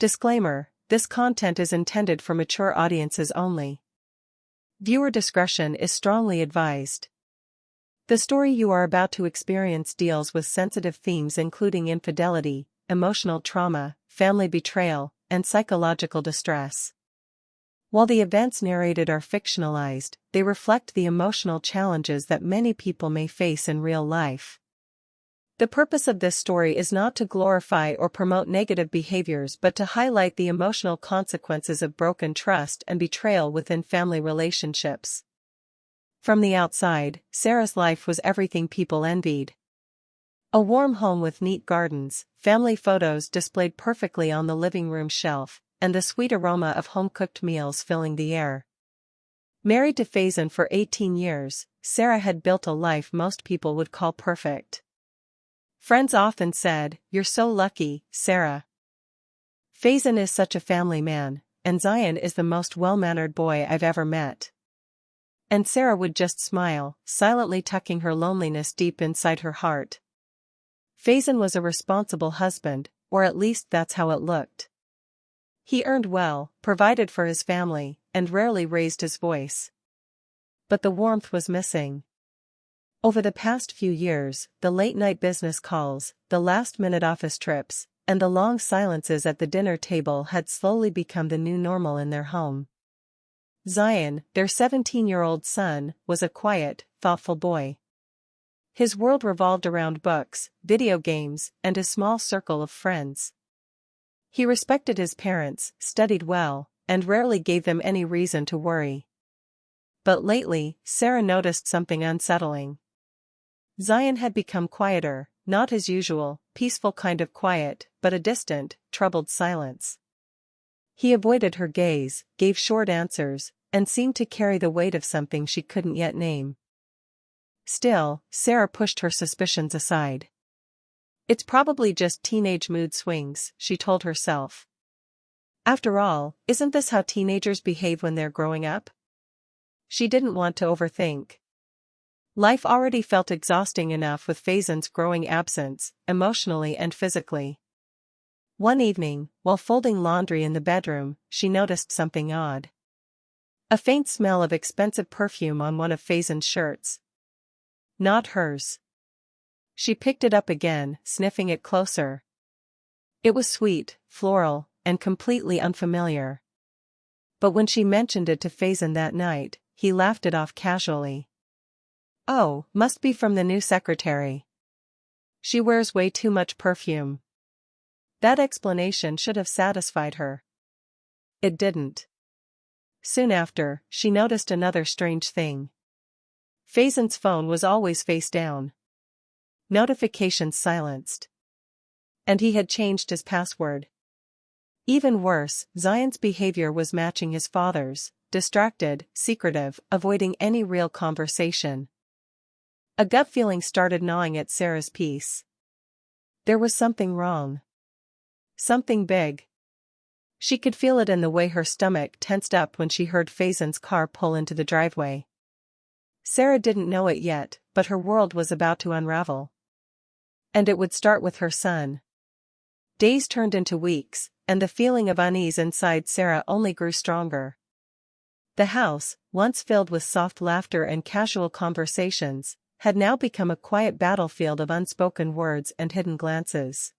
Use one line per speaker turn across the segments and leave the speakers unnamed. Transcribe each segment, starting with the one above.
Disclaimer: this content is intended for mature audiences only. Viewer discretion is strongly advised. The story you are about to experience deals with sensitive themes including infidelity, emotional trauma, family betrayal, and psychological distress. While the events narrated are fictionalized, they reflect the emotional challenges that many people may face in real life. The purpose of this story is not to glorify or promote negative behaviors but to highlight the emotional consequences of broken trust and betrayal within family relationships. From the outside, Sarah's life was everything people envied. A warm home with neat gardens, family photos displayed perfectly on the living room shelf, and the sweet aroma of home-cooked meals filling the air. Married to Faison for 18 years, Sarah had built a life most people would call perfect. Friends often said, "You're so lucky, Sarah. Faison is such a family man, and Zion is the most well-mannered boy I've ever met." And Sarah would just smile, silently tucking her loneliness deep inside her heart. Faison was a responsible husband, or at least that's how it looked. He earned well, provided for his family, and rarely raised his voice. But the warmth was missing. Over the past few years, the late-night business calls, the last-minute office trips, and the long silences at the dinner table had slowly become the new normal in their home. Zion, their 17-year-old son, was a quiet, thoughtful boy. His world revolved around books, video games, and a small circle of friends. He respected his parents, studied well, and rarely gave them any reason to worry. But lately, Sarah noticed something unsettling. Zion had become quieter, not his usual, peaceful kind of quiet, but a distant, troubled silence. He avoided her gaze, gave short answers, and seemed to carry the weight of something she couldn't yet name. Still, Sarah pushed her suspicions aside. "It's probably just teenage mood swings," she told herself. After all, isn't this how teenagers behave when they're growing up? She didn't want to overthink. Life already felt exhausting enough with Faison's growing absence, emotionally and physically. One evening, while folding laundry in the bedroom, she noticed something odd. A faint smell of expensive perfume on one of Faison's shirts. Not hers. She picked it up again, sniffing it closer. It was sweet, floral, and completely unfamiliar. But when she mentioned it to Faison that night, he laughed it off casually. "Oh, must be from the new secretary. She wears way too much perfume." That explanation should have satisfied her. It didn't. Soon after, she noticed another strange thing. Faison's phone was always face down. Notifications silenced. And he had changed his password. Even worse, Zion's behavior was matching his father's, distracted, secretive, avoiding any real conversation. A gut feeling started gnawing at Sarah's peace. There was something wrong. Something big. She could feel it in the way her stomach tensed up when she heard Faison's car pull into the driveway. Sarah didn't know it yet, but her world was about to unravel. And it would start with her son. Days turned into weeks, and the feeling of unease inside Sarah only grew stronger. The house, once filled with soft laughter and casual conversations, had now become a quiet battlefield of unspoken words and hidden glances.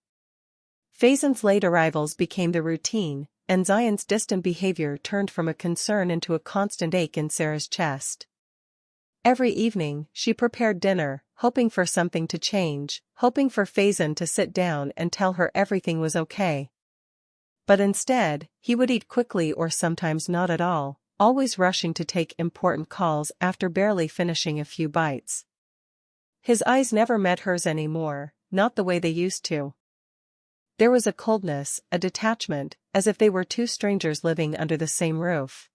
Faison's late arrivals became the routine, and Zion's distant behavior turned from a concern into a constant ache in Sarah's chest. Every evening, she prepared dinner, hoping for something to change, hoping for Faison to sit down and tell her everything was okay. But instead, he would eat quickly or sometimes not at all, always rushing to take important calls after barely finishing a few bites. His eyes never met hers anymore, not the way they used to. There was a coldness, a detachment, as if they were two strangers living under the same roof.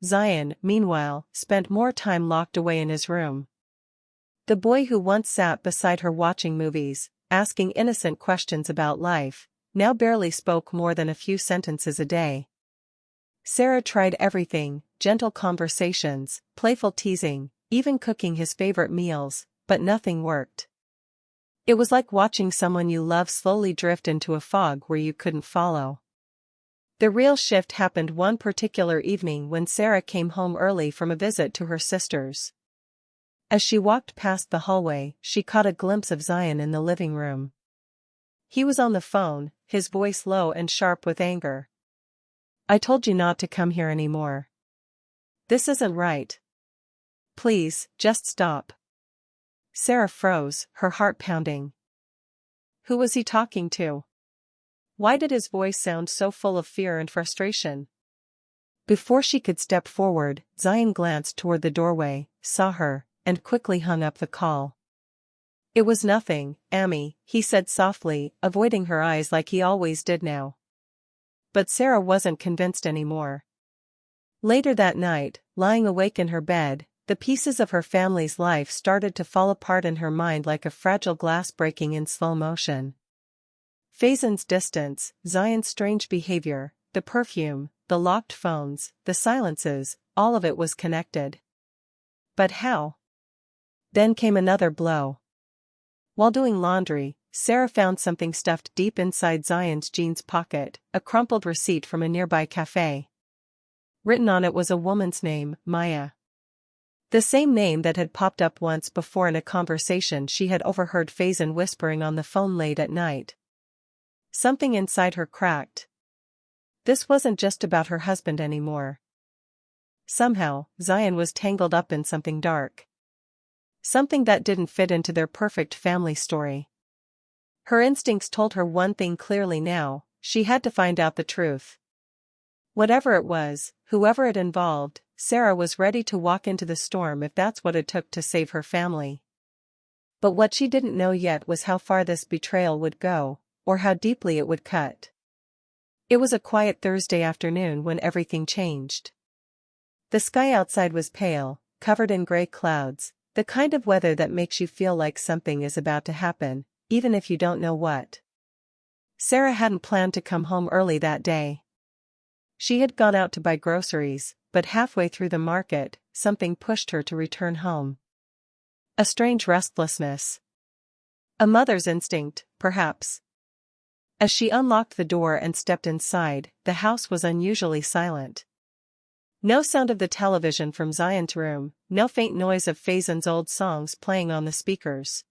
Zion, meanwhile, spent more time locked away in his room. The boy who once sat beside her watching movies, asking innocent questions about life, now barely spoke more than a few sentences a day. Sarah tried everything, gentle conversations, playful teasing, even cooking his favorite meals, but nothing worked. It was like watching someone you love slowly drift into a fog where you couldn't follow. The real shift happened one particular evening when Sarah came home early from a visit to her sisters. As she walked past the hallway, she caught a glimpse of Zion in the living room. He was on the phone, his voice low and sharp with anger. "I told you not to come here anymore. This isn't right. Please, just stop." Sarah froze, her heart pounding. Who was he talking to? Why did his voice sound so full of fear and frustration? Before she could step forward, Zion glanced toward the doorway, saw her, and quickly hung up the call. "It was nothing, Amy," he said softly, avoiding her eyes like he always did now. But Sarah wasn't convinced anymore. Later that night, lying awake in her bed, the pieces of her family's life started to fall apart in her mind like a fragile glass breaking in slow motion. Faison's distance, Zion's strange behavior, the perfume, the locked phones, the silences, all of it was connected. But how? Then came another blow. While doing laundry, Sarah found something stuffed deep inside Zion's jeans pocket, a crumpled receipt from a nearby cafe. Written on it was a woman's name, Maya. The same name that had popped up once before in a conversation she had overheard Faison whispering on the phone late at night. Something inside her cracked. This wasn't just about her husband anymore. Somehow, Zion was tangled up in something dark. Something that didn't fit into their perfect family story. Her instincts told her one thing clearly now: she had to find out the truth. Whatever it was, whoever it involved, Sarah was ready to walk into the storm if that's what it took to save her family. But what she didn't know yet was how far this betrayal would go, or how deeply it would cut. It was a quiet Thursday afternoon when everything changed. The sky outside was pale, covered in gray clouds, the kind of weather that makes you feel like something is about to happen, even if you don't know what. Sarah hadn't planned to come home early that day. She had gone out to buy groceries, but halfway through the market, something pushed her to return home. A strange restlessness. A mother's instinct, perhaps. As she unlocked the door and stepped inside, the house was unusually silent. No sound of the television from Zion's room, no faint noise of Faison's old songs playing on the speakers.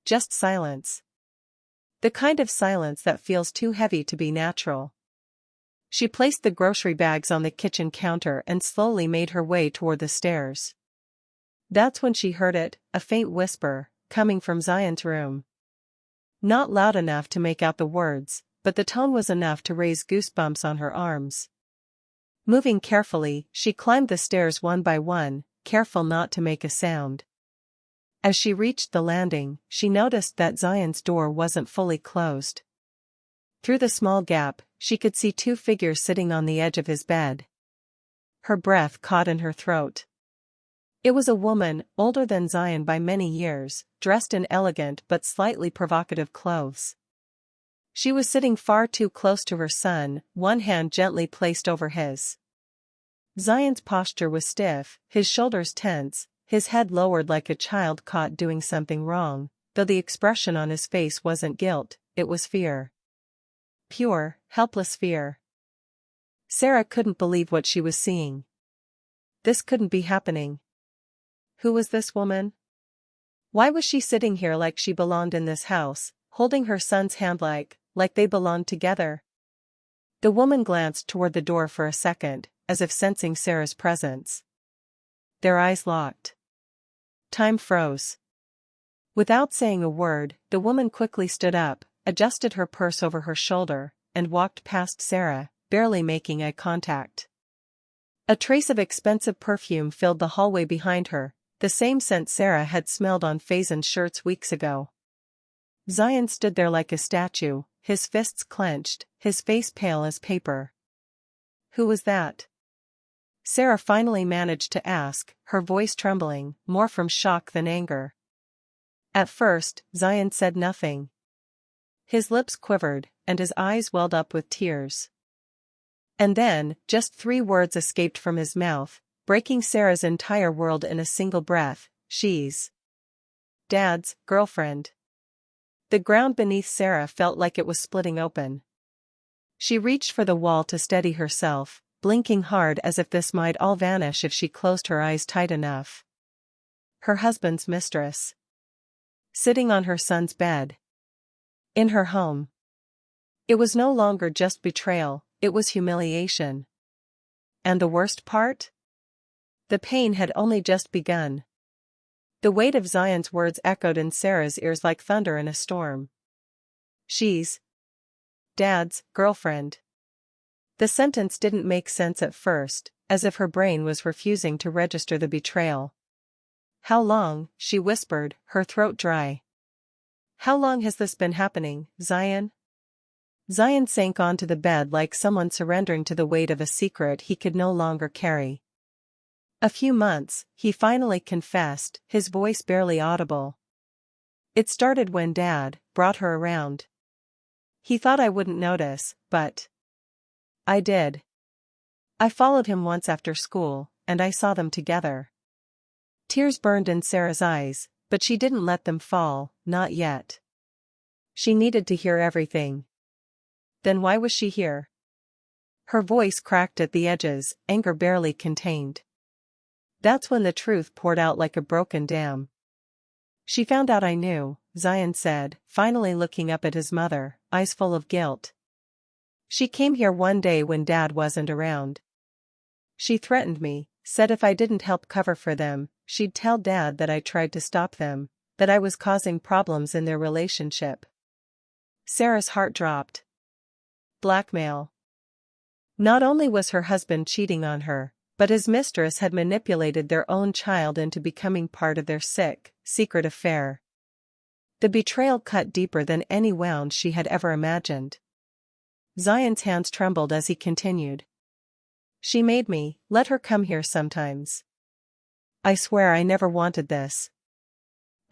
Just silence. The kind of silence that feels too heavy to be natural. She placed the grocery bags on the kitchen counter and slowly made her way toward the stairs. That's when she heard it, a faint whisper, coming from Zion's room. Not loud enough to make out the words, but the tone was enough to raise goosebumps on her arms. Moving carefully, she climbed the stairs one by one, careful not to make a sound. As she reached the landing, she noticed that Zion's door wasn't fully closed. Through the small gap, she could see two figures sitting on the edge of his bed. Her breath caught in her throat. It was a woman, older than Zion by many years, dressed in elegant but slightly provocative clothes. She was sitting far too close to her son, one hand gently placed over his. Zion's posture was stiff, his shoulders tense, his head lowered like a child caught doing something wrong, though the expression on his face wasn't guilt, it was fear. Pure, helpless fear. Sarah couldn't believe what she was seeing. This couldn't be happening. Who was this woman? Why was she sitting here like she belonged in this house, holding her son's hand like they belonged together? The woman glanced toward the door for a second, as if sensing Sarah's presence. Their eyes locked. Time froze. Without saying a word, the woman quickly stood up, adjusted her purse over her shoulder, and walked past Sarah, barely making eye contact. A trace of expensive perfume filled the hallway behind her, the same scent Sarah had smelled on Faison's shirts weeks ago. Zion stood there like a statue, his fists clenched, his face pale as paper. Who was that? Sarah finally managed to ask, her voice trembling, more from shock than anger. At first, Zion said nothing. His lips quivered, and his eyes welled up with tears. And then, just 3 words escaped from his mouth, breaking Sarah's entire world in a single breath: she's Dad's girlfriend. The ground beneath Sarah felt like it was splitting open. She reached for the wall to steady herself, blinking hard as if this might all vanish if she closed her eyes tight enough. Her husband's mistress. Sitting on her son's bed. In her home. It was no longer just betrayal, it was humiliation. And the worst part? The pain had only just begun. The weight of Zion's words echoed in Sarah's ears like thunder in a storm. She's Dad's girlfriend. The sentence didn't make sense at first, as if her brain was refusing to register the betrayal. How long, she whispered, her throat dry. How long has this been happening, Zion? Zion sank onto the bed like someone surrendering to the weight of a secret he could no longer carry. A few months, he finally confessed, his voice barely audible. It started when Dad brought her around. He thought I wouldn't notice, but I did. I followed him once after school, and I saw them together. Tears burned in Sarah's eyes, but she didn't let them fall, not yet. She needed to hear everything. Then why was she here? Her voice cracked at the edges, anger barely contained. That's when the truth poured out like a broken dam. She found out I knew, Zion said, finally looking up at his mother, eyes full of guilt. She came here one day when Dad wasn't around. She threatened me, said if I didn't help cover for them, she'd tell Dad that I tried to stop them, that I was causing problems in their relationship. Sarah's heart dropped. Blackmail. Not only was her husband cheating on her, but his mistress had manipulated their own child into becoming part of their sick, secret affair. The betrayal cut deeper than any wound she had ever imagined. Zion's hands trembled as he continued. She made me let her come here sometimes. I swear I never wanted this.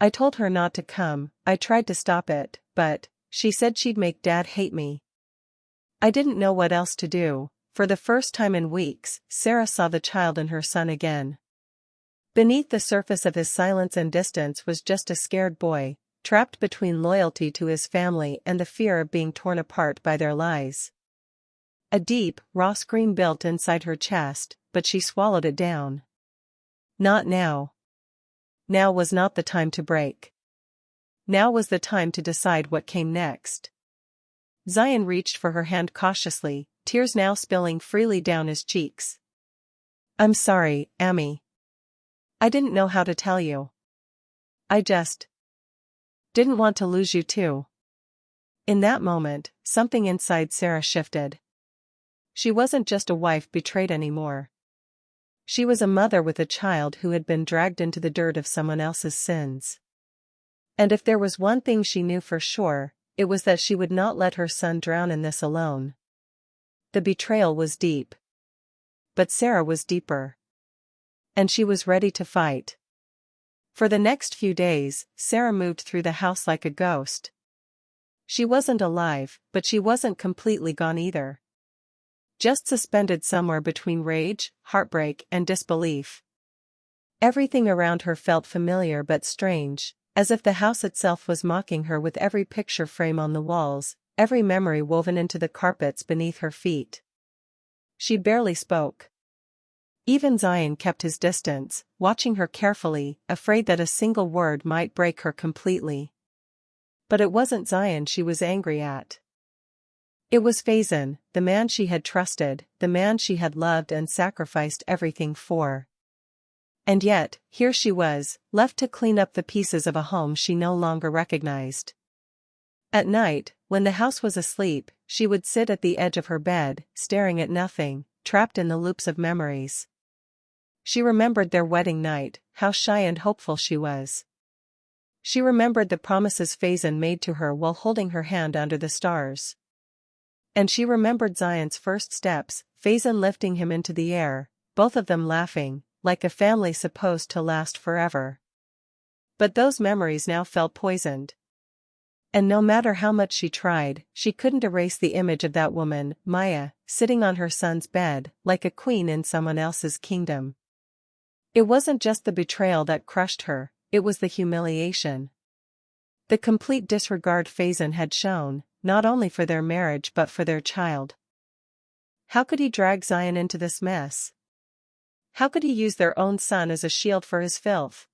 I told her not to come, I tried to stop it, but she said she'd make Dad hate me. I didn't know what else to do. For the first time in weeks, Sarah saw the child in her son again. Beneath the surface of his silence and distance was just a scared boy, trapped between loyalty to his family and the fear of being torn apart by their lies. A deep, raw scream built inside her chest, but she swallowed it down. Not now. Now was not the time to break. Now was the time to decide what came next. Zion reached for her hand cautiously, tears now spilling freely down his cheeks. I'm sorry, Amy. I didn't know how to tell you. I just didn't want to lose you too. In that moment, something inside Sarah shifted. She wasn't just a wife betrayed anymore. She was a mother with a child who had been dragged into the dirt of someone else's sins. And if there was one thing she knew for sure, it was that she would not let her son drown in this alone. The betrayal was deep. But Sarah was deeper. And she was ready to fight. For the next few days, Sarah moved through the house like a ghost. She wasn't alive, but she wasn't completely gone either. Just suspended somewhere between rage, heartbreak, and disbelief. Everything around her felt familiar but strange, as if the house itself was mocking her with every picture frame on the walls, every memory woven into the carpets beneath her feet. She barely spoke. Even Zion kept his distance, watching her carefully, afraid that a single word might break her completely. But it wasn't Zion she was angry at. It was Faison, the man she had trusted, the man she had loved and sacrificed everything for. And yet, here she was, left to clean up the pieces of a home she no longer recognized. At night, when the house was asleep, she would sit at the edge of her bed, staring at nothing, trapped in the loops of memories. She remembered their wedding night, how shy and hopeful she was. She remembered the promises Faison made to her while holding her hand under the stars. And she remembered Zion's first steps, Faison lifting him into the air, both of them laughing, like a family supposed to last forever. But those memories now felt poisoned. And no matter how much she tried, she couldn't erase the image of that woman, Maya, sitting on her son's bed, like a queen in someone else's kingdom. It wasn't just the betrayal that crushed her, it was the humiliation. The complete disregard Faison had shown, not only for their marriage but for their child. How could he drag Zion into this mess? How could he use their own son as a shield for his filth?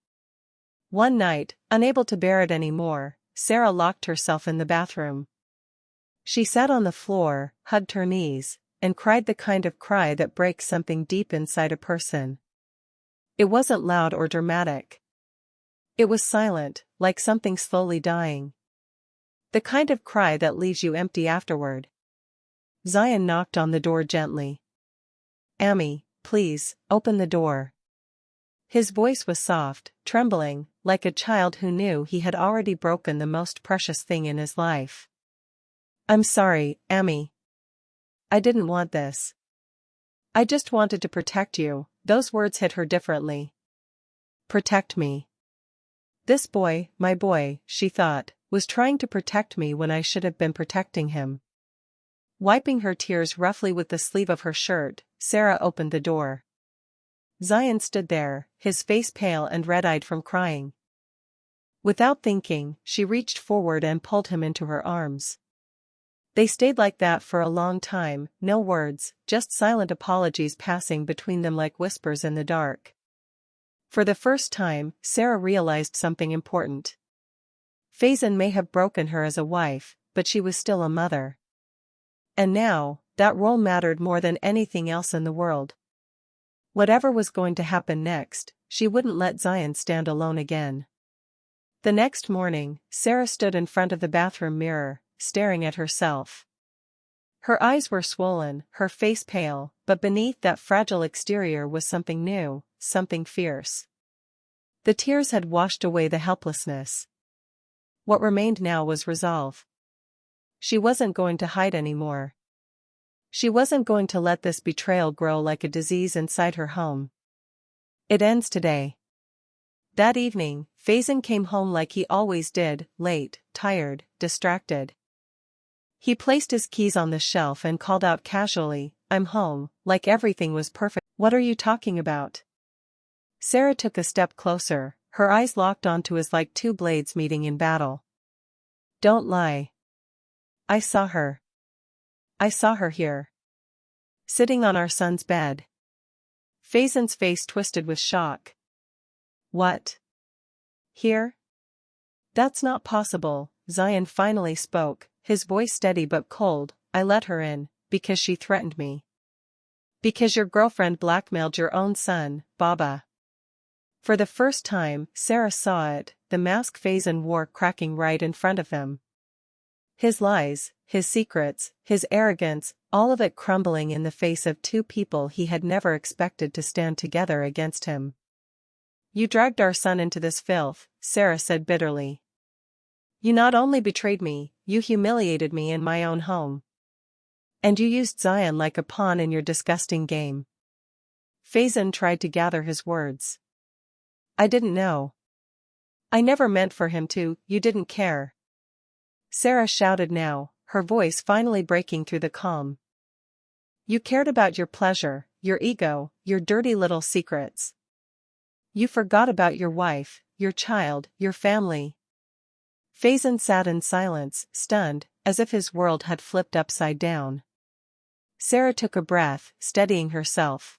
One night, unable to bear it anymore, Sarah locked herself in the bathroom. She sat on the floor, hugged her knees, and cried the kind of cry that breaks something deep inside a person. It wasn't loud or dramatic. It was silent, like something slowly dying. The kind of cry that leaves you empty afterward. Zion knocked on the door gently. "Amy, please, open the door." His voice was soft, trembling, like a child who knew he had already broken the most precious thing in his life. "I'm sorry, Amy. I didn't want this. I just wanted to protect you." Those words hit her differently. Protect me. This boy, my boy, she thought, was trying to protect me when I should have been protecting him. Wiping her tears roughly with the sleeve of her shirt, Sarah opened the door. Zion stood there, his face pale and red-eyed from crying. Without thinking, she reached forward and pulled him into her arms. They stayed like that for a long time, no words, just silent apologies passing between them like whispers in the dark. For the first time, Sarah realized something important. Faison may have broken her as a wife, but she was still a mother. And now, that role mattered more than anything else in the world. Whatever was going to happen next, she wouldn't let Zion stand alone again. The next morning, Sarah stood in front of the bathroom mirror, staring at herself. Her eyes were swollen, her face pale, but beneath that fragile exterior was something new, something fierce. The tears had washed away the helplessness. What remained now was resolve. She wasn't going to hide anymore. She wasn't going to let this betrayal grow like a disease inside her home. It ends today. That evening, Faison came home like he always did, late, tired, distracted. He placed his keys on the shelf and called out casually, "I'm home," like everything was perfect. "What are you talking about?" Sarah took a step closer, her eyes locked onto his like two blades meeting in battle. "Don't lie. I saw her. I saw her here. Sitting on our son's bed." Faison's face twisted with shock. "What? Here? That's not possible," Zion finally spoke, his voice steady but cold. "I let her in, because she threatened me. Because your girlfriend blackmailed your own son, Baba." For the first time, Sarah saw it, the mask Faison wore cracking right in front of them. His lies, his secrets, his arrogance, all of it crumbling in the face of two people he had never expected to stand together against him. "You dragged our son into this filth," Sarah said bitterly. "You not only betrayed me, you humiliated me in my own home. And you used Zion like a pawn in your disgusting game." Faison tried to gather his words. "I didn't know. I never meant for him to. You didn't care." Sarah shouted now, her voice finally breaking through the calm. "You cared about your pleasure, your ego, your dirty little secrets. You forgot about your wife, your child, your family." Faison sat in silence, stunned, as if his world had flipped upside down. Sarah took a breath, steadying herself.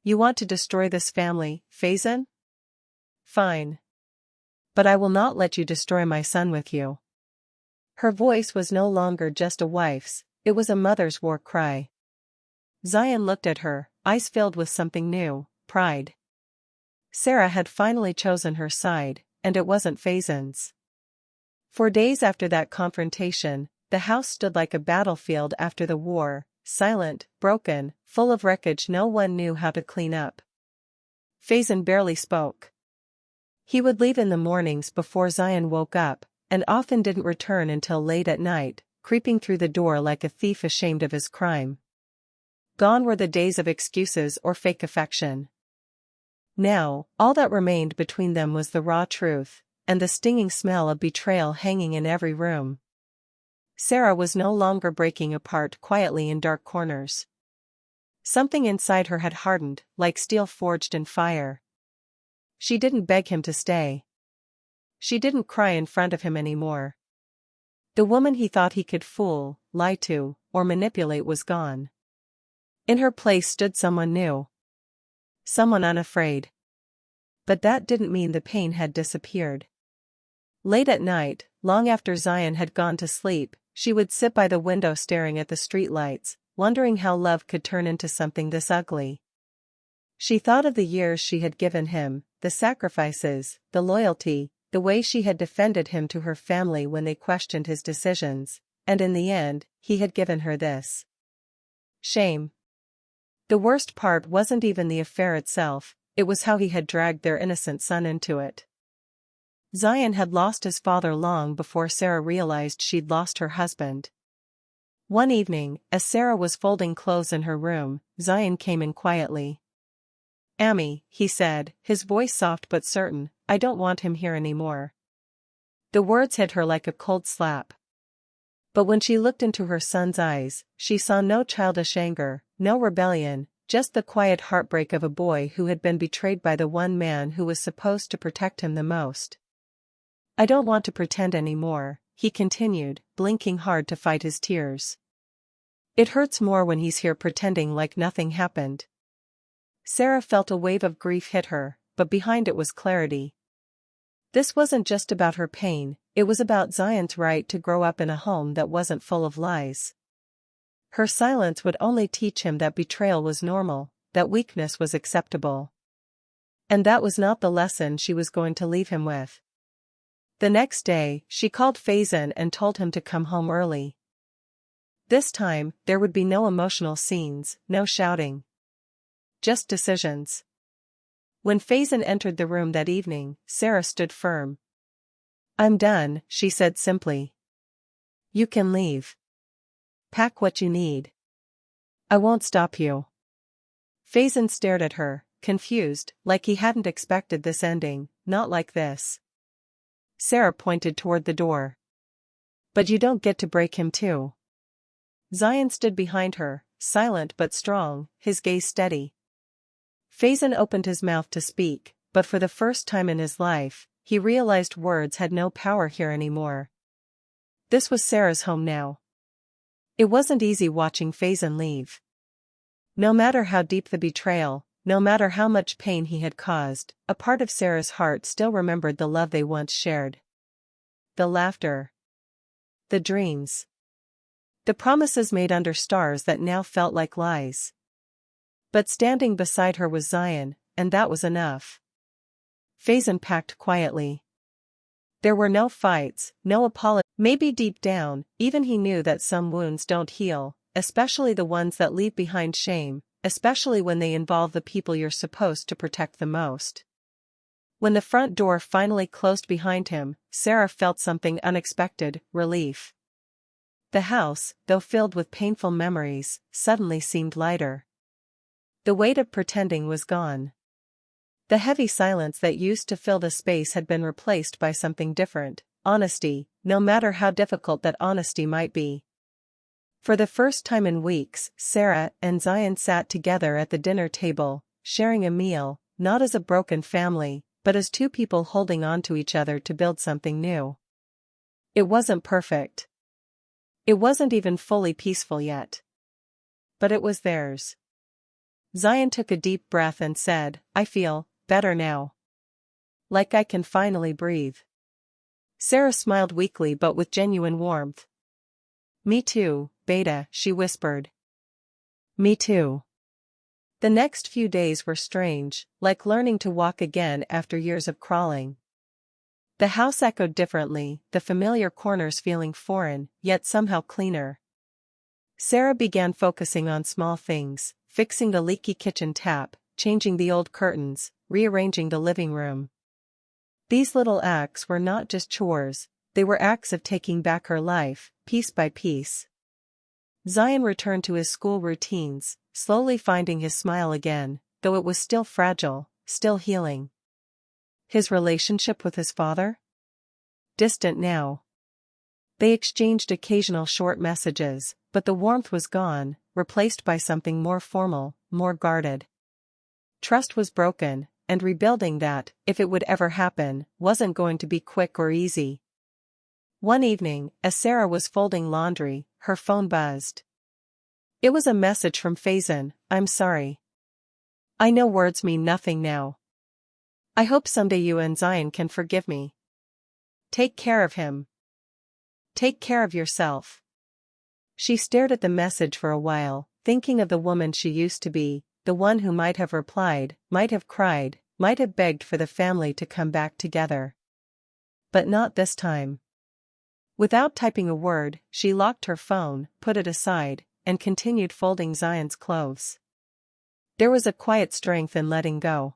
"You want to destroy this family, Faison? Fine. But I will not let you destroy my son with you." Her voice was no longer just a wife's, it was a mother's war cry. Zion looked at her, eyes filled with something new, pride. Sarah had finally chosen her side, and it wasn't Faison's. For days after that confrontation, the house stood like a battlefield after the war, silent, broken, full of wreckage no one knew how to clean up. Faison barely spoke. He would leave in the mornings before Zion woke up, and often didn't return until late at night, creeping through the door like a thief ashamed of his crime. Gone were the days of excuses or fake affection. Now, all that remained between them was the raw truth, and the stinging smell of betrayal hanging in every room. Sarah was no longer breaking apart quietly in dark corners. Something inside her had hardened, like steel forged in fire. She didn't beg him to stay. She didn't cry in front of him anymore. The woman he thought he could fool, lie to, or manipulate was gone. In her place stood someone new. Someone unafraid. But that didn't mean the pain had disappeared. Late at night, long after Zion had gone to sleep, she would sit by the window staring at the streetlights, wondering how love could turn into something this ugly. She thought of the years she had given him, the sacrifices, the loyalty, the way she had defended him to her family when they questioned his decisions, and in the end, he had given her this. Shame. The worst part wasn't even the affair itself, it was how he had dragged their innocent son into it. Zion had lost his father long before Sarah realized she'd lost her husband. One evening, as Sarah was folding clothes in her room, Zion came in quietly. "Amy," he said, his voice soft but certain, "I don't want him here anymore." The words hit her like a cold slap. But when she looked into her son's eyes, she saw no childish anger, no rebellion, just the quiet heartbreak of a boy who had been betrayed by the one man who was supposed to protect him the most. "I don't want to pretend anymore," he continued, blinking hard to fight his tears. "It hurts more when he's here pretending like nothing happened." Sarah felt a wave of grief hit her, but behind it was clarity. This wasn't just about her pain, it was about Zion's right to grow up in a home that wasn't full of lies. Her silence would only teach him that betrayal was normal, that weakness was acceptable. And that was not the lesson she was going to leave him with. The next day, she called Faison and told him to come home early. This time, there would be no emotional scenes, no shouting. Just decisions. When Faison entered the room that evening, Sarah stood firm. "I'm done," she said simply. "You can leave. Pack what you need. I won't stop you." Faison stared at her, confused, like he hadn't expected this ending, not like this. Sarah pointed toward the door. "But you don't get to break him too." Zion stood behind her, silent but strong, his gaze steady. Faison opened his mouth to speak, but for the first time in his life, he realized words had no power here anymore. This was Sarah's home now. It wasn't easy watching Faison leave. No matter how deep the betrayal, no matter how much pain he had caused, a part of Sarah's heart still remembered the love they once shared. The laughter. The dreams. The promises made under stars that now felt like lies. But standing beside her was Zion, and that was enough. Faison packed quietly. There were no fights, no apologies. Maybe deep down, even he knew that some wounds don't heal, especially the ones that leave behind shame, especially when they involve the people you're supposed to protect the most. When the front door finally closed behind him, Sarah felt something unexpected, relief. The house, though filled with painful memories, suddenly seemed lighter. The weight of pretending was gone. The heavy silence that used to fill the space had been replaced by something different, honesty, no matter how difficult that honesty might be. For the first time in weeks, Sarah and Zion sat together at the dinner table, sharing a meal, not as a broken family, but as two people holding on to each other to build something new. It wasn't perfect. It wasn't even fully peaceful yet. But it was theirs. Zion took a deep breath and said, "I feel better now. Like I can finally breathe." Sarah smiled weakly but with genuine warmth. "Me too, Beta," she whispered. "Me too." The next few days were strange, like learning to walk again after years of crawling. The house echoed differently, the familiar corners feeling foreign, yet somehow cleaner. Sarah began focusing on small things, fixing the leaky kitchen tap, changing the old curtains, rearranging the living room. These little acts were not just chores, they were acts of taking back her life, piece by piece. Zion returned to his school routines, slowly finding his smile again, though it was still fragile, still healing. His relationship with his father? Distant now. They exchanged occasional short messages, but the warmth was gone, replaced by something more formal, more guarded. Trust was broken, and rebuilding that, if it would ever happen, wasn't going to be quick or easy. One evening, as Sarah was folding laundry, her phone buzzed. It was a message from Faison. "I'm sorry. I know words mean nothing now. I hope someday you and Zion can forgive me. Take care of him. Take care of yourself." She stared at the message for a while, thinking of the woman she used to be, the one who might have replied, might have cried, might have begged for the family to come back together. But not this time. Without typing a word, she locked her phone, put it aside, and continued folding Zion's clothes. There was a quiet strength in letting go.